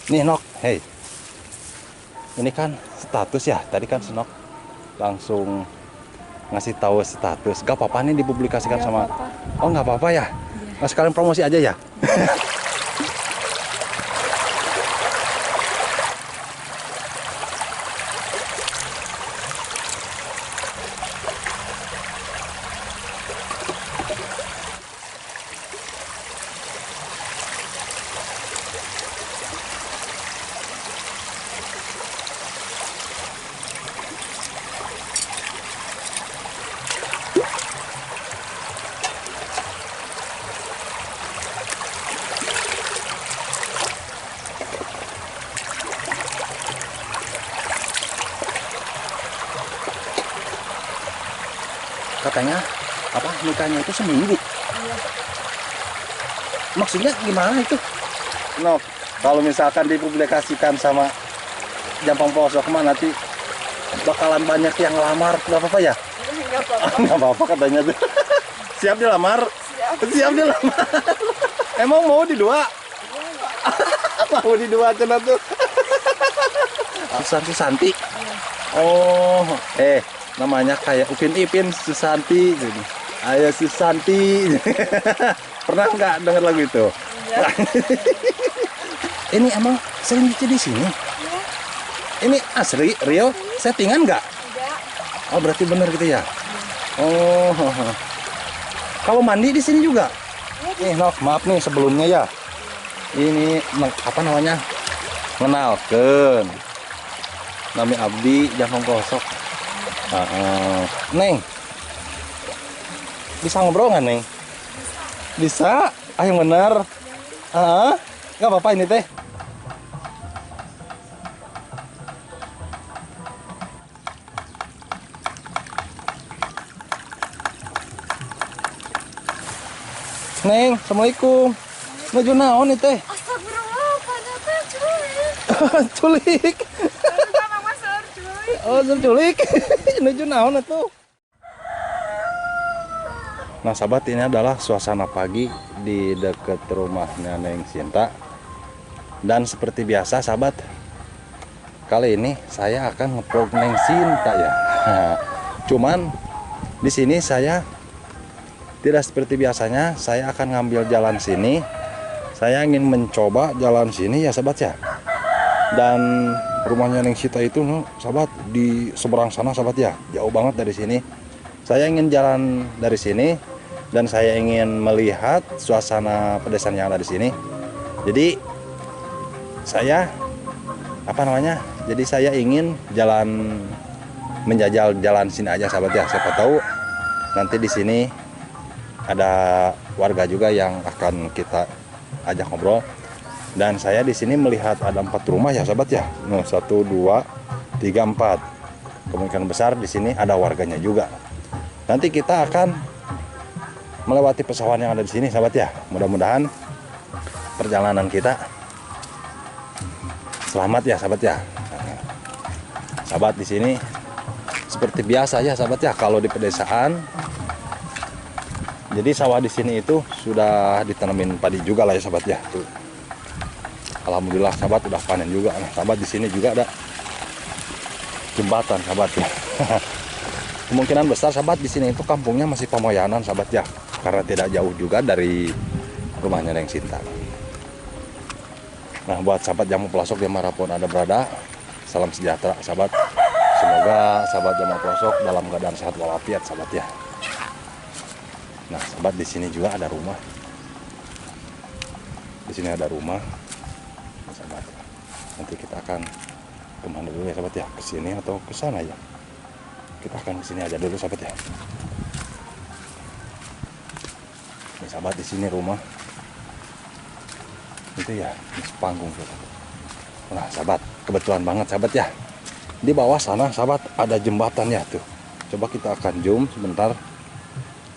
Nih Nok, hey, ini kan status ya. Tadi kan Senok langsung ngasih tahu status. Gak apa-apa nih dipublikasikan Nggak sama. apa-apa. Oh nggak apa-apa ya. Iya. Nah, sekalian promosi aja ya. Katanya apa nikahnya itu seminggu. Iya. Maksudnya gimana itu? Nok, kalau misalkan dipublikasikan sama Jampang Pelosok mah nanti bakalan banyak yang lamar. Nggak apa-apa ya? Nggak apa-apa. Nggak apa-apa katanya tuh. Siap dilamar? Siap. Siap dilamar. Emang mau di dua? Mau di dua cina tuh. Susanti. Oh, namanya kayak Upin Ipin Susanti jadi. Ayo Susanti. Pernah nggak dengar lagu itu? Iya. Ini emang sering nyuci di sini? Iya. Ini asli real? Settingan nggak? Enggak. Oh berarti bener gitu ya? Oh, kalau mandi di sini juga? Nih, Nok, maaf nih sebelumnya ya. Ini apa namanya? Mengenalkan. Nami Abdi Jampang Pelosok. Neng, bisa ngobrol nggak Neng? Bisa? Ah yang benar. Nggak apa-apa ini teh. Neng, assalamualaikum. Nuju naon nih teh? Astagfirullah, pada teh cuy. Culik. Baru sama Mas Sar, cuy. Oh, culik. Nuju naon atuh? Nah, sahabat, ini adalah suasana pagi di dekat rumahnya Neng Sinta. Dan seperti biasa, sahabat, kali ini saya akan nge-vlog Neng Sinta ya. Cuman di sini saya tidak seperti biasanya, saya akan ngambil jalan sini. Saya ingin mencoba jalan sini ya sahabat ya. Dan rumahnya Neng Sinta itu sahabat di seberang sana sahabat ya. Jauh banget dari sini. Saya ingin jalan dari sini dan saya ingin melihat suasana pedesaan yang ada di sini. Jadi saya Jadi saya ingin jalan menjajal jalan sini aja sahabat ya. Siapa tahu nanti di sini ada warga juga yang akan kita ajak ngobrol. Dan saya di sini melihat ada 4 rumah ya sahabat ya. 1, 2, 3, 4. Kemungkinan besar di sini ada warganya juga. Nanti kita akan melewati pesawahan yang ada di sini sahabat ya. Mudah-mudahan perjalanan kita selamat ya sahabat ya. Sahabat di sini seperti biasa ya sahabat ya kalau di pedesaan. Jadi sawah di sini itu sudah ditanamin padi juga lah ya sahabat ya. Tuh. Alhamdulillah sahabat udah panen juga. Nah, sahabat di sini juga ada jembatan sahabat ya. Kemungkinan besar sahabat di sini itu kampungnya masih Pamoyanan sahabat ya. Karena tidak jauh juga dari rumahnya Neng Sinta. Nah, buat sahabat Jampang Pelosok dimanapun ada berada, salam sejahtera sahabat. Semoga sahabat Jampang Pelosok dalam keadaan sehat walafiat sahabat ya. Nah, sahabat di sini juga ada rumah. Di sini ada rumah, sahabat. Nanti kita akan kemana dulu ya sahabat ya? Ke sini atau ke sana ya? Kita akan ke sini aja dulu sahabat ya. Ini sahabat di sini rumah. Itu ya, panggung sahabat. Nah, sahabat, kebetulan banget sahabat ya. Di bawah sana sahabat ada jembatan ya tuh. Coba kita akan zoom sebentar.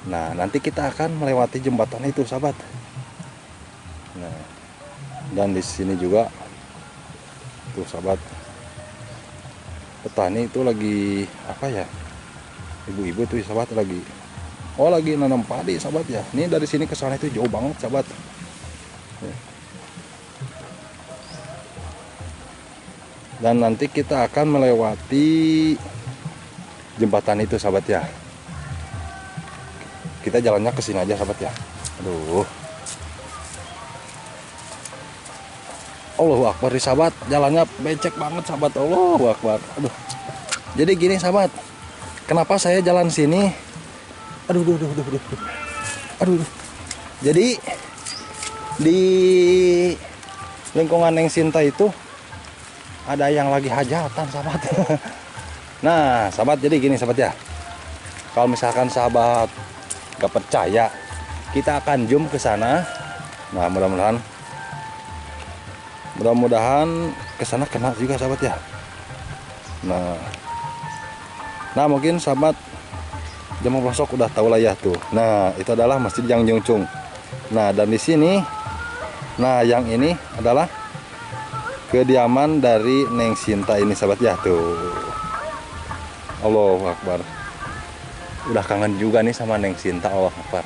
Nah, nanti kita akan melewati jembatan itu, sahabat. Nah, dan di sini juga, tuh sahabat, petani itu lagi apa ya? Ibu-ibu tuh sahabat lagi, lagi nanam padi, sahabat ya. Ini dari sini ke sana itu jauh banget, sahabat. Dan nanti kita akan melewati jembatan itu sahabat ya. Kita jalannya ke sini aja sahabat ya. Aduh. Allahu Akbar sahabat, jalannya becek banget sahabat. Allahu Akbar. Aduh. Jadi gini sahabat, kenapa saya jalan sini? Aduh. Aduh. Jadi di lingkungan Neng Sinta itu ada yang lagi hajatan sahabat. Nah sahabat, jadi gini sahabat ya, kalau misalkan sahabat gak percaya, kita akan zoom ke sana. Nah mudah-mudahan ke sana kena juga sahabat ya. Nah mungkin sahabat Jamal Pelosok udah tahu lah ya tuh. Nah itu adalah Masjid Yang Jungcung. Nah dan di sini, nah yang ini adalah kediaman dari Neng Sinta ini sahabat ya tuh. Allahu Akbar. Udah kangen juga nih sama Neng Sinta. Allahu Akbar.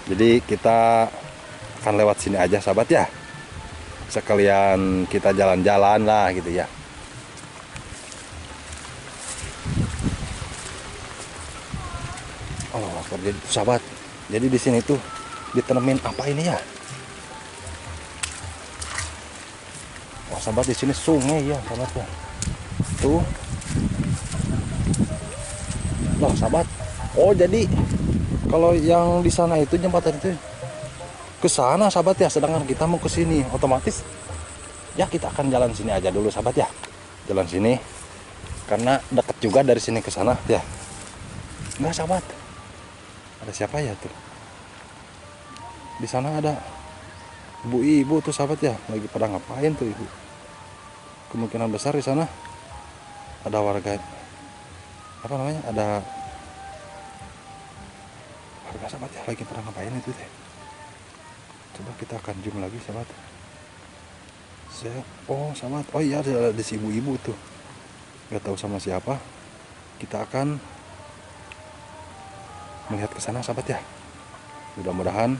Jadi kita akan lewat sini aja sahabat ya. Sekalian kita jalan-jalan lah gitu ya. Allahu Akbar. Jadi sahabat, jadi di sini tuh ditanemin apa ini ya? Wah sahabat, di sini sungai ya sahabat ya. Tuh. Loh sahabat. Oh jadi kalau yang di sana itu jembatan itu ke sana sahabat ya, sedangkan kita mau ke sini, otomatis ya kita akan jalan sini aja dulu sahabat ya. Jalan sini karena dekat juga dari sini ke sana ya. Enggak sahabat. Ada siapa ya tuh? Di sana ada ibu-ibu tuh sahabat ya, lagi pada ngapain tuh ibu? Kemungkinan besar di sana ada warga, apa namanya, ada warga sahabat ya, lagi pada ngapain itu teh. Coba kita akan zoom lagi sahabat. Oh sahabat, oh iya ada si ibu-ibu tuh, nggak tahu sama siapa. Kita akan melihat ke sana sahabat ya. Mudah-mudahan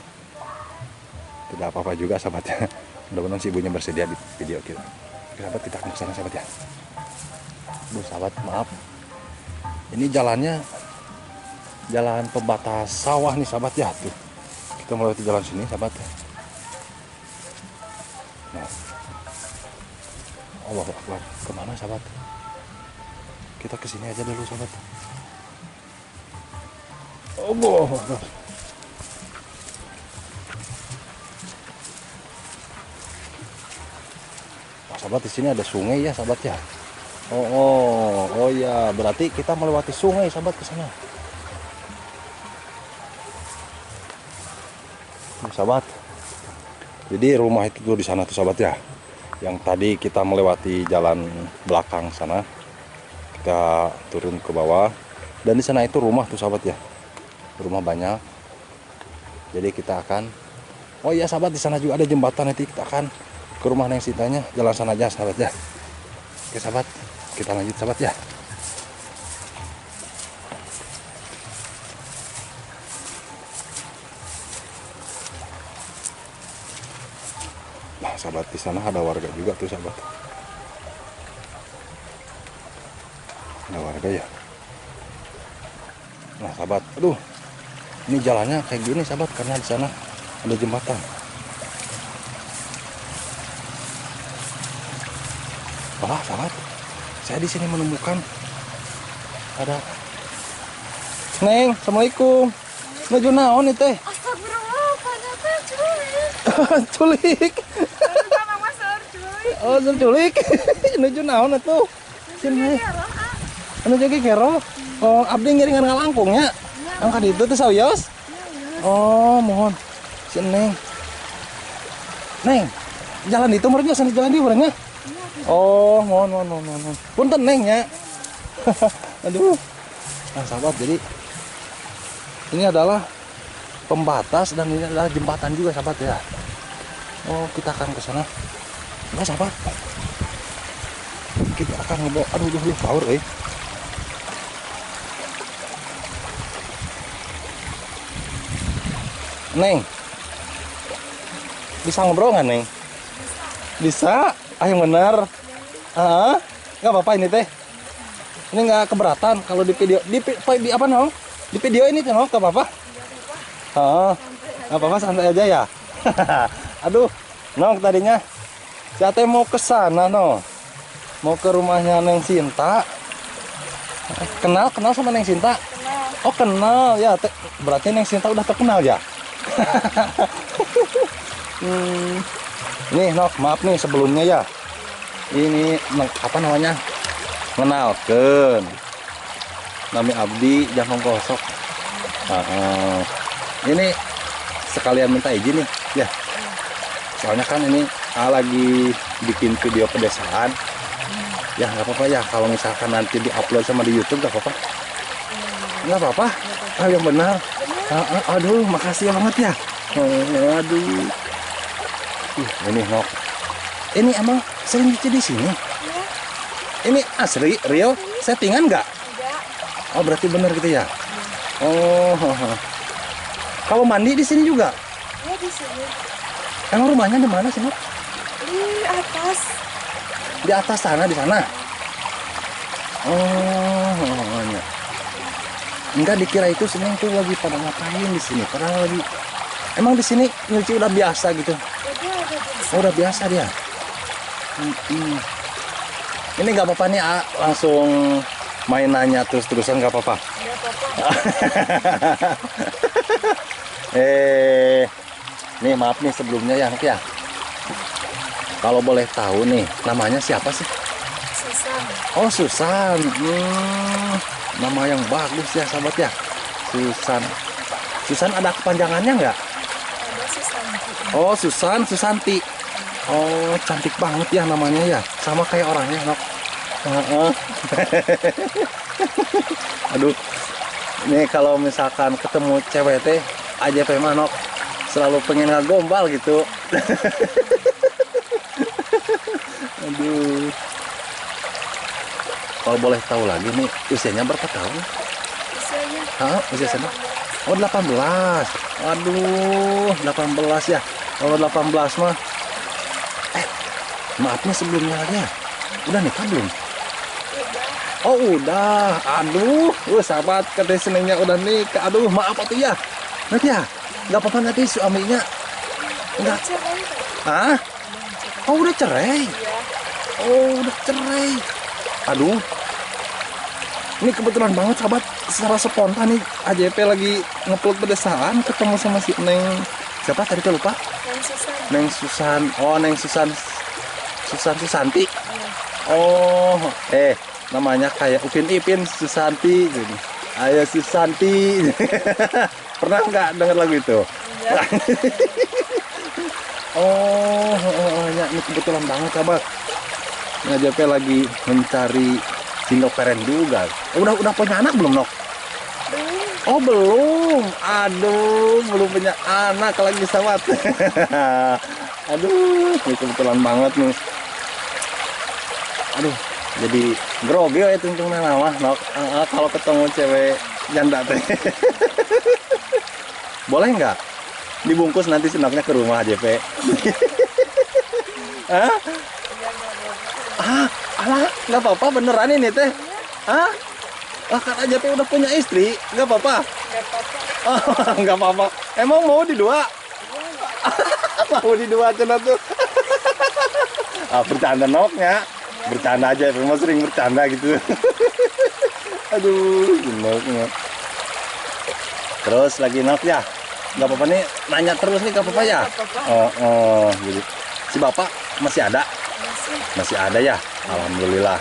tidak apa-apa juga sahabat ya. Mudah-mudahan si ibunya bersedia di video kita. Oke, sahabat, kita akan ke sana sahabat ya. Aduh sahabat, maaf. Ini jalannya jalan pembatas sawah nih sahabat ya tuh. Kita melewati jalan sini sahabat. Nah. Allahu Akbar. Kemana sahabat? Kita ke sini aja dulu sahabat. Allahu Akbar. Sahabat, di sini ada sungai ya sahabat ya. Oh ya, berarti kita melewati sungai sahabat ke sana. Sahabat. Jadi rumah itu tuh di sana tuh sahabat ya. Yang tadi kita melewati jalan belakang sana. Kita turun ke bawah dan di sana itu rumah tuh sahabat ya. Rumah banyak. Jadi kita akan, oh iya sahabat, di sana juga ada jembatan, nanti kita akan ke rumah Neng Sintanya, jalan sana aja sahabat ya. Oke sahabat, kita lanjut sahabat ya. Nah sahabat, di sana ada warga juga tuh sahabat. Ada warga ya. Nah sahabat, aduh, ini jalannya kayak gini sahabat karena di sana ada jembatan. Wah sahabat, saya di sini menemukan ada Neng. Assalamualaikum. Nuju naon itu teh? Astagfirullah, pada teh culik. Culik. Sama Mas Seur, cuy. Oh culik. Nuju naon atuh? Sini. Nuju ge kero. Oh abdi ngiringan ngalangkungnya. Angkat itu teh sawios. Oh mohon. Sini Neng. Neng, jalan itu merenya sana jalan di urangnya. Oh, mohon. Punten Neng ya. Aduh. Nah, sahabat, jadi ini adalah pembatas dan ini adalah jembatan juga, sahabat ya. Oh, kita akan ke sana. Enggak, sahabat. Kita akan ngebawa, aduh, power, Neng. Bisa ngobrol nggak, Neng? Bisa. Ah, yang benar. Ah, nggak apa-apa ini teh. Ini nggak keberatan kalau di video di apa no? Di video ini tuh no, nggak apa-apa. Ah, nggak apa-apa santai aja ya. Aduh, Nong tadinya saya teh mau ke sana no, mau ke rumahnya Neng Sinta. Kenal sama Neng Sinta? Kenal. Oh kenal ya, berarti Neng Sinta udah terkenal ya. Nih Nok, maaf nih sebelumnya ya. Ini apa namanya? Ngenalkeun. Nami Abdi Jangan Kosok. Ini sekalian minta izin nih, ya. Soalnya kan ini lagi bikin video pedesaan. Ya nggak apa-apa ya kalau misalkan nanti diupload sama di YouTube nggak apa-apa. Nggak apa-apa. Ah yang benar. Aduh, makasih banget ya. Aduh. Ini Nok. Ini emang sering nyuci di sini. Ya. Ini asli real settingan nggak? Enggak. Oh berarti benar gitu ya. Oh. Kalau mandi di sini juga? Ya di sini. Emang rumahnya di mana sih Nok? Di atas. Di atas sana di sana. Oh, ya. Enggak dikira itu Seneng tuh lagi pada ngapain di sini. Padahal lagi emang di sini nyuci udah biasa gitu. Jadi ada di Oh, udah biasa dia. Ini nggak apa-apa nih, langsung main nanya terus-terusan nggak apa-apa. Enggak apa-apa. Nih maaf nih sebelumnya ya, Nok ya. Kalau boleh tahu nih, namanya siapa sih? Susan. Oh, Susan. Nama yang bagus ya, sahabat ya. Susan. Susan ada kepanjangannya nggak? Ada Susanti. Oh, Susanti. Oh, cantik banget ya namanya ya. Sama kayak orangnya, Nok. Aduh. Ini kalau misalkan ketemu cewek teh aja mah Nok selalu pengen ngagombal gitu. Aduh. Kalau boleh tahu lagi nih, usianya berapa tahun? Usianya. Usia sana? Oh, 18. Aduh, 18 ya. Kalau 18 mah maaf nih sebelumnya lagi ya. Udah nikah belum? Udah. Oh, udah. Aduh, sahabat katanya Senengnya udah nikah. Aduh, maaf atuh ya. Nanti ya, nggak apa-apa nanti suaminya. Enggak. Cerai. Ah? Oh, udah cerai. Iya. Oh, udah cerai. Aduh. Ini kebetulan banget sahabat, secara spontan nih AJP lagi ngeplot pedesaan ketemu sama si Neng. Siapa tadi tuh lupa? Dan Susan. Neng Susan. Oh, Neng Susanti. Iya. Oh, namanya kayak Upin Ipin Susanti gini. Ayo Susanti. Pernah nggak dengar lagu itu? Enggak. Ya, ini kebetulan banget sahabat. JP lagi mencari single parent juga. Udah punya anak belum, Nok? Belum. Oh, belum. Aduh, belum punya anak lagi sahabat. Aduh, ini kebetulan banget nih. Aduh, jadi grogi ya tuntungnya nama, Nok. Kalau ketemu cewek janda teh. Boleh nggak dibungkus nanti senoknya ke rumah JP? Alah, nggak apa-apa beneran ini teh. Kan JP udah punya istri, nggak apa-apa. Enggak apa-apa. Oh, nggak apa-apa. Emang mau di dua? Mau di dua cina tuh. Bercanda Noknya. Bercanda aja, memang sering bercanda gitu. Aduh, Noknya. Terus lagi Nok ya. Nggak apa-apa nih, nanya terus nih, nggak apa-apa ya? Nggak apa-apa. Oh, jadi si bapak masih ada? Masih Masih ada ya? Alhamdulillah.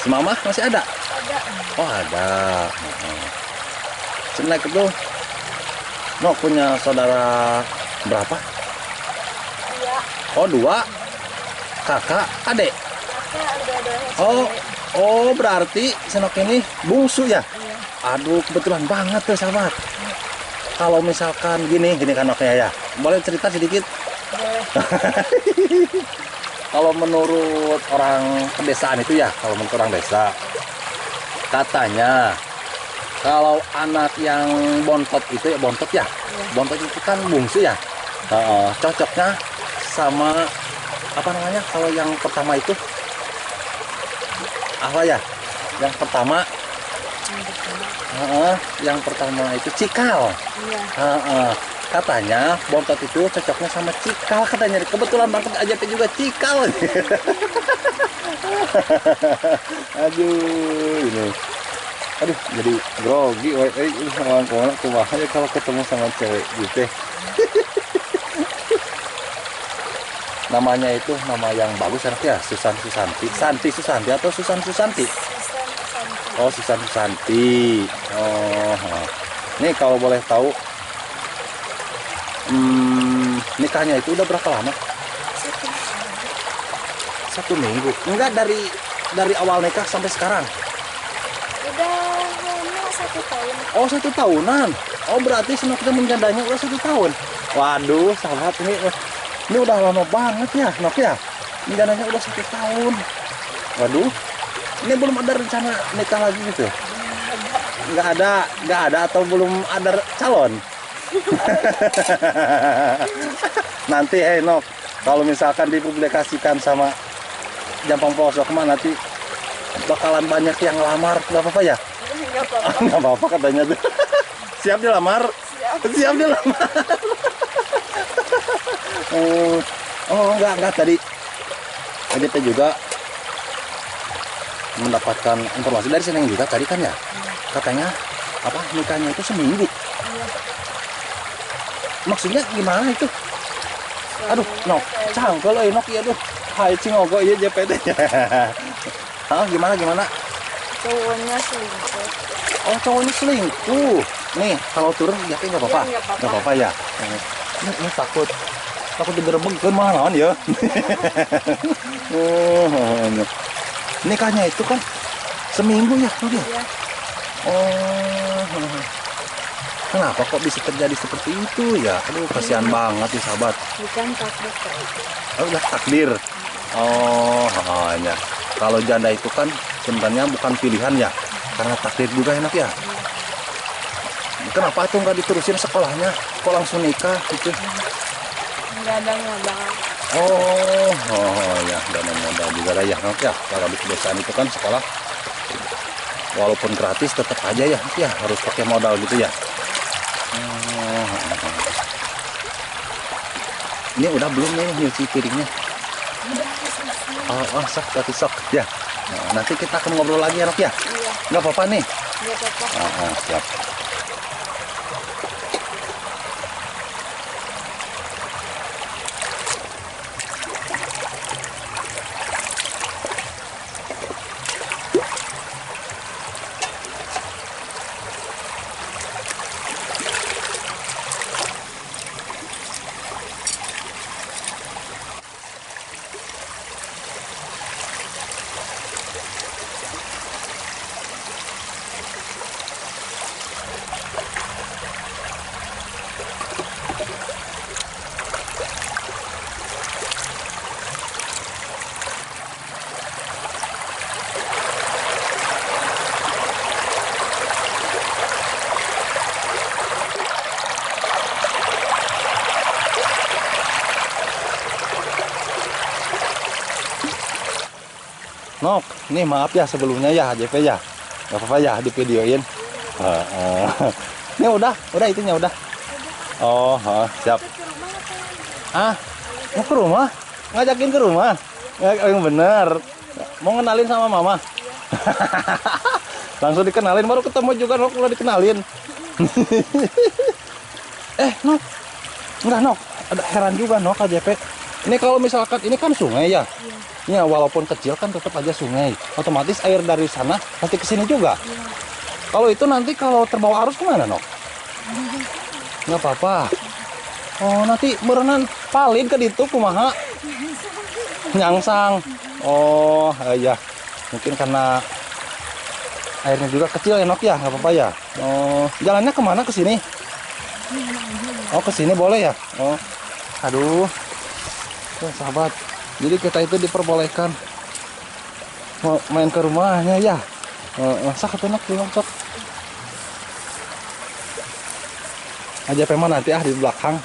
Si mama masih ada? ada. Oh, ada. Cenek itu Nok punya saudara berapa? Iya. Oh, 2. Kakak, adik. Kakak ada Oh, cewek. berarti Senok ini bungsu ya? Iya. Aduh, kebetulan banget tuh sahabat. Kalau misalkan gini kan Noknya ya. Boleh cerita sedikit? Boleh. Kalau menurut orang pedesaan itu ya, kalau menurut orang desa, katanya kalau anak yang bontot itu ya, bontot ya, bontot itu kan bungsu ya. Cocoknya sama apa namanya? Kalau yang pertama itu apa ya? Yang pertama, yang pertama itu cikal. Iya. Katanya bontot itu cocoknya sama cikal katanya. Kebetulan banget aja juga cikal. Aduh, ini. Aduh, jadi grogi. Kawan-kawan kumaha ya kalau ketemu sama cewek gitu. Namanya itu nama yang bagus enak ya, Susan Susanti. Santi Susanti atau Susan Susanti? Susan Santi. Oh, Susan Susanti. Oh, nih kalau boleh tahu, nikahnya itu udah berapa lama? 1 minggu. Enggak, dari awal nikah sampai sekarang. Udah lama 1 tahun. Oh, 1 tahunan. Oh, berarti senoknya menjandanya udah 1 tahun. Waduh, sahabat ini udah lama banget ya, Nok ya. Menjandanya udah 1 tahun. Waduh, ini belum ada rencana nikah lagi gitu. Nggak ada atau belum ada calon. Nanti Nok, kalau misalkan dipublikasikan sama Jampang Pelosok mah nanti bakalan banyak yang lamar. Nggak apa-apa ya? Nggak apa-apa. Nggak apa-apa katanya tuh. Siap dilamar? Siap dilamar. Enggak tadi AJP juga mendapatkan informasi dari Seneng juga tadi kan ya. Katanya apa nikahnya itu seminggu. Iya. Maksudnya gimana itu? Aduh, Nok, cangkel euy Nok ieu tuh. Hai cingogo ieu JPT-nya. Hah, gimana? Cowoknya selingkuh. Oh, cowoknya selingkuh. Nih, kalau turun ya nggak apa-apa. Iya, nggak apa-apa. Nggak apa-apa ya. Ini takut digerebek mah naon ya. Nikahnya itu kan seminggu ya, Nok ya? Iya. Oh. Kenapa kok bisa terjadi seperti itu ya? Aduh, kasihan banget nih sahabat. Bukan takdir. Oh, udah takdir. Oh, hanya. Kalau janda itu kan sebenarnya bukan pilihan ya, karena takdir juga enak ya. Kenapa tuh nggak diterusin sekolahnya? Kok langsung nikah gitu? Nggak ada modal. Oh ya, nggak ada modal juga lah ya, Nok ya. Kalau di pedesaan itu kan sekolah, walaupun gratis tetap aja ya, ya harus pakai modal gitu ya. Ini udah belum nih nyuci piringnya? Sok, berarti sok ya. Nah, nanti kita akan ngobrol lagi ya, Nok ya. Iya. Nggak apa-apa nih. Nggak apa-apa. Siap. Nok, nih maaf ya sebelumnya ya JP ya. Gak apa-apa ya di videoin. Ini udah itunya udah. Oh, siap. Mau ke rumah? Ngajakin ke rumah? Yang bener. Mau ngenalin sama mama? Langsung dikenalin, baru ketemu juga Nok udah dikenalin. Nok. Enggak Nok, ada heran juga Nok KJP. Ini kalau misalkan ini kan sungai ya. Ya, walaupun kecil kan tetap aja sungai. Otomatis air dari sana pasti ke sini juga. Iya. Kalau itu nanti kalau terbawa arus kemana, Nok? Nggak apa-apa. Oh, nanti berenang palin ke ditu kumaha? Nyangsang. Oh, iya. Mungkin karena airnya juga kecil ya, Nok ya. Nggak apa-apa ya. Oh, jalannya kemana ke sini? Oh, ke sini boleh ya? Oh. Aduh. Sahabat. Jadi kita itu diperbolehkan mau main ke rumahnya ya. Sok atuh Nok, sok. Aja peman nanti di belakang.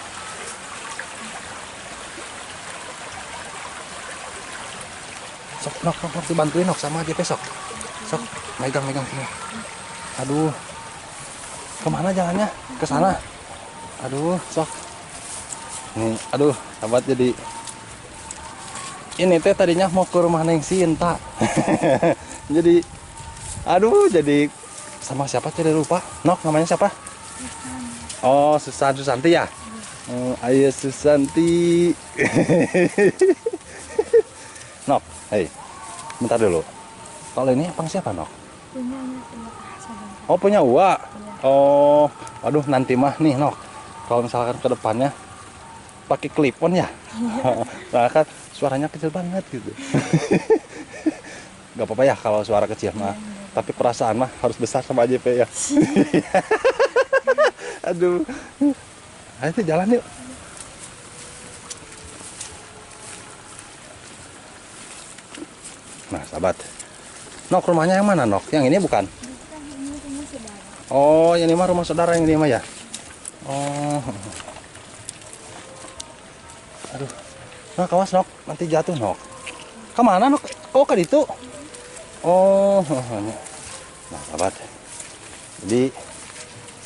Sok, nok, nok, nok, dibantuin nok sama aja besok. Sok, megang, megang sini. Aduh, kemana jalannya? Ke sana. Aduh, sok. Nih, aduh, sahabat jadi. Ini teh tadinya mau ke rumah Neng Sinta. Jadi, aduh, jadi sama siapa tadi lupa. Nok, namanya siapa? Oh, Susanti ya. Oh, ayo Susanti. Nok, hei, bentar dulu. Kalau ini abang siapa, Nok? Punya sabar. Oh, punya Uwa. Oh, aduh, nanti mah nih, Nok. Kalau misalkan ke depannya pakai clip-on ya. Nah, kan suaranya kecil banget gitu. Gak apa-apa ya kalau suara kecil mah. Tapi perasaan mah harus besar sama JP ya. Aduh. Ayo jalan yuk. Nah, sahabat. Nok, rumahnya yang mana, Nok? Yang ini bukan? Ini rumah saudara. Oh, yang ini mah rumah saudara yang ini mah ya. Oh. Aduh. Nah, kawas, Nok. Nanti jatuh, Nok. Kemana, Nok? Oh, ke itu. Oh. Nah, sahabat. Jadi,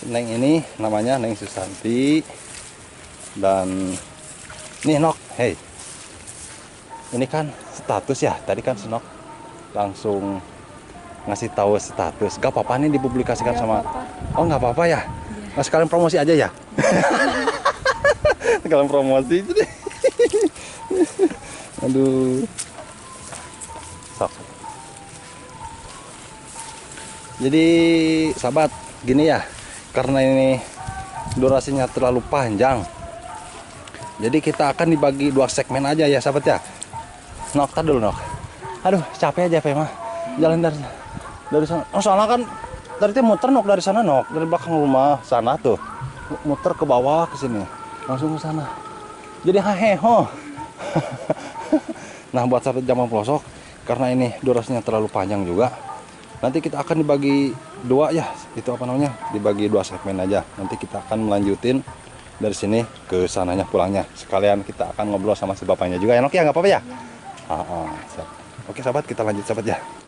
Neng ini namanya Neng Susanti. Dan nih, Nok. Hei. Ini kan status ya. Tadi kan Senok langsung ngasih tahu status. Gak apa-apa nih dipublikasikan Nggak sama. apa-apa. Oh, nggak apa-apa ya. Nah, sekalian promosi aja ya. Sekalian promosi. Aduh. Sok. Jadi, sahabat, gini ya. Karena ini durasinya terlalu panjang. Jadi kita akan dibagi 2 segmen aja ya, sahabat ya. Nok, tar dulu, Nok. Aduh, capek aja, mah. Jalan dari sana. Oh, soalnya kan dari itu muter, Nok, dari sana, Nok. Dari belakang rumah sana tuh. Muter ke bawah ke sini. Langsung ke sana. Jadi haheho. Nah, buat sahabat Jamal Pelosok, karena ini durasinya terlalu panjang juga, nanti kita akan dibagi 2 ya. Itu apa namanya? Dibagi 2 segmen aja. Nanti kita akan melanjutin dari sini ke sananya pulangnya. Sekalian kita akan ngobrol sama si bapaknya juga ya, Nok ya, nggak apa-apa ya? Siap. Oke, sahabat, kita lanjut, sahabat ya.